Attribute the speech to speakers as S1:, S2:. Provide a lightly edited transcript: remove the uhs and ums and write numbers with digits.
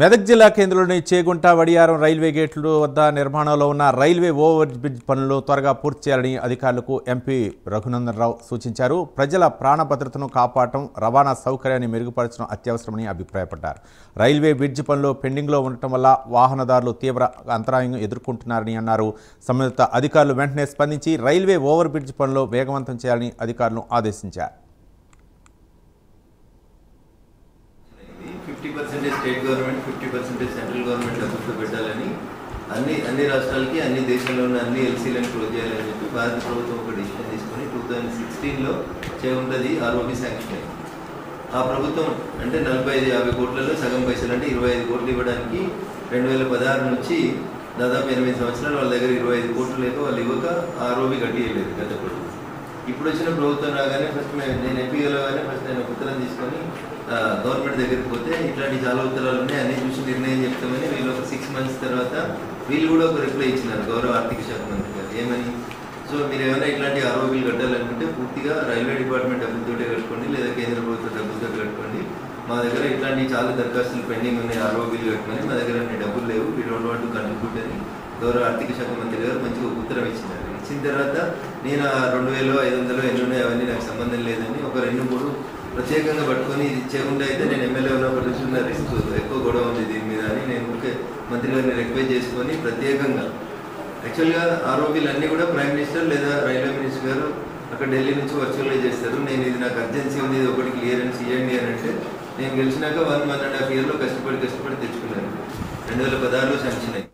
S1: మెదక్ జిల్లా కేంద్రంలోని చేగుంట వడియారం రైల్వే గేట్లు వద్ద నిర్మాణంలో ఉన్న రైల్వే ఓవర్ బ్రిడ్జ్ పనులు త్వరగా పూర్తి చేయాలని అధికారులకు ఎంపీ రఘునందన్ రావు సూచించారు. ప్రజల ప్రాణ భద్రతను కాపాడటం, రవాణా సౌకర్యాన్ని మెరుగుపరచడం అత్యవసరమని అభిప్రాయపడ్డారు. రైల్వే బ్రిడ్జ్ పనులు పెండింగ్లో ఉండటం వల్ల వాహనదారులు తీవ్ర అంతరాయం ఎదుర్కొంటున్నారని అన్నారు. సంబంధిత అధికారులు వెంటనే స్పందించి రైల్వే ఓవర్ బ్రిడ్జ్ పనులు వేగవంతం చేయాలని అధికారులను ఆదేశించారు.
S2: 50% స్టేట్ గవర్నమెంట్, 50% సెంట్రల్ గవర్నమెంట్ డబ్బులతో పెట్టాలని అన్ని రాష్ట్రాలకి, అన్ని దేశంలో ఉన్న అన్ని ఎల్సీలను క్లోజ్ చేయాలని చెప్పి భారత ప్రభుత్వం ఒక డిసిషన్ తీసుకొని 2016లో చేగుంటది ఆర్ఓబి శాంక్షన్ అయింది. ఆ ప్రభుత్వం అంటే 45-50 కోట్లలో సగం పైసలు అంటే 25 కోట్లు ఇవ్వడానికి 2016 నుంచి దాదాపు 8 సంవత్సరాలు వాళ్ళ దగ్గర 25 కోట్లు లేక వాళ్ళు ఇవ్వక ఆర్ఓబి కట్టియలేదు గత ప్రభుత్వం. ఇప్పుడు వచ్చిన ప్రభుత్వం రాగానే ఫస్ట్ నేను ఎంపీ గెలవగానే ఫస్ట్ నేను ఉత్తరం తీసుకొని గవర్నమెంట్ దగ్గరికి పోతే ఇట్లాంటి చాలా ఉత్తరాలు ఉన్నాయి, అన్ని చూసి నిర్ణయం చెప్తామని వీళ్ళు ఒక 6 మంత్స్ తర్వాత వీళ్ళు కూడా ఒక రిప్లై ఇచ్చినారు గౌరవ ఆర్థిక శాఖ మంత్రి గారు. ఏమని, సో మీరు ఏమైనా ఇట్లాంటి ఆర్ఓబీలు కట్టాలనుకుంటే పూర్తిగా రైల్వే డిపార్ట్మెంట్ డబ్బులతోటే కట్టుకోండి, లేదా కేంద్ర ప్రభుత్వ డబ్బులతో కట్టుకోండి. మా దగ్గర ఇట్లాంటి చాలా దరఖాస్తులు పెండింగ్ ఉన్నాయి, ఆర్ఓబీలు కట్టుకొని మా దగ్గర అన్ని డబ్బులు లేవు, we don't want to contribute అని గౌరవ ఆర్థిక శాఖ మంత్రి గారు మంచిగా ఉత్తరం ఇచ్చినారు. ఇచ్చిన తర్వాత నేను 2500 ఎన్ని ఉన్నాయి అవన్నీ నాకు సంబంధం లేదని ఒక 2-3 ప్రత్యేకంగా పట్టుకొని ఇది చేయకుండా అయితే నేను ఎమ్మెల్యే ఉన్నప్పటి నుంచి ఉన్న రిస్క్ ఎక్కువ గొడవ ఉంది దీని మీద అని నేను మంత్రి గారిని రిక్వెస్ట్ చేసుకొని ప్రత్యేకంగా యాక్చువల్గా ఆర్ఓబీలు అన్నీ కూడా ప్రైమ్ మినిస్టర్ లేదా రైల్వే మినిస్టర్ గారు అక్కడ ఢిల్లీ నుంచి వర్చువలైజ్ చేస్తారు. నేను ఇది నాకు అర్జెన్సీ ఉంది, ఇది ఒకటి క్లియరెన్స్ ఇవ్వండి అని అంటే నేను గెలిచినాక 1.5 yearలో కష్టపడి తెచ్చుకున్నాను. 2016లో శాంక్షన్ అయింది.